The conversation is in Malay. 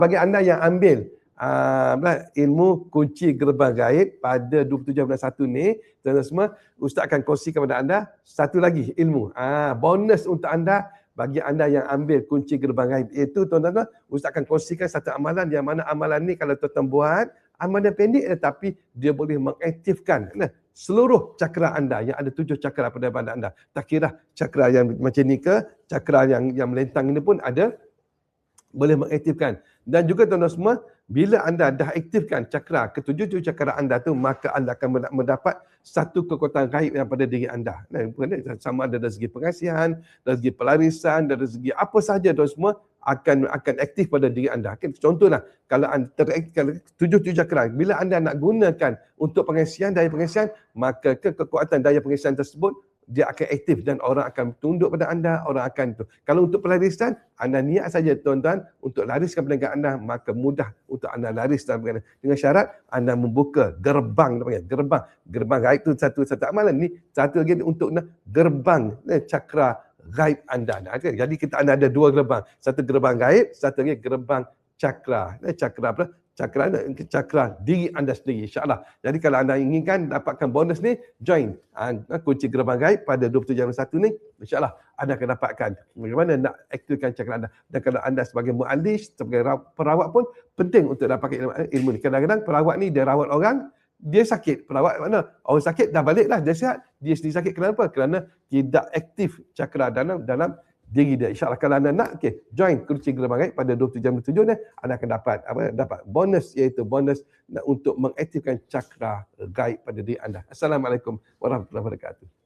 Bagi anda yang ambil ilmu kunci gerbang gaib pada 27 bulan 1 ni, tuan-tuan semua, Ustaz akan kongsikan kepada anda satu lagi ilmu. Bonus untuk anda bagi anda yang ambil kunci gerbang gaib. Iaitu tuan-tuan, Ustaz akan kongsikan satu amalan yang mana amalan ni kalau tuan-tuan buat, amalan pendek tetapi dia boleh mengaktifkan seluruh cakra anda yang ada 7 cakra pada badan anda. Tak kira cakra yang macam ni ke, cakra yang melentang ini pun ada, boleh mengaktifkan. Dan juga tuan-tuan semua, bila anda dah aktifkan cakra, ketujuh cakra anda tu, maka anda akan mendapat satu kekuatan gaib yang pada diri anda. Sama ada dari segi pengasihan, dari segi pelarisan, dari segi apa sahaja tuan semua akan aktif pada diri anda. Contohlah, kalau anda teraktifkan tujuh cakra, bila anda nak gunakan untuk pengasihan, daya pengasihan, maka kekuatan daya pengasihan tersebut dia akan aktif dan orang akan tunduk pada anda, orang akan tu. Kalau untuk pelarisan, anda niat saja tuan-tuan untuk lariskan perniagaan anda, maka mudah untuk anda laris dalam perniagaan. Dengan syarat anda membuka gerbang, gerbang gaib tu satu amalan ni, satu lagi untuk gerbang cakra gaib anda. Jadi anda ada 2 gerbang, satu gerbang gaib, satu lagi gerbang cakra. Cakra diri anda sendiri, insyaAllah. Jadi kalau anda inginkan dapatkan bonus ni, join kunci gerbang gaib pada 27 Januari 1 ni, insyaAllah anda akan dapatkan bagaimana nak aktifkan cakra anda. Dan kalau anda sebagai mu'alis, sebagai perawat pun penting untuk dapatkan ilmu ni. Kadang-kadang perawat ni dia rawat orang, dia sakit. Perawat mana? Orang sakit dah balik lah, dia sihat. Dia sendiri sakit. Kenapa? Kerana tidak aktif cakra dalam diri dia. InsyaAllah kalau anda nak, join kunci gerbang gaib pada 27 Januari 7 ni, anda akan dapat bonus, iaitu bonus untuk mengaktifkan cakra gaib pada diri anda. Assalamualaikum warahmatullahi wabarakatuh.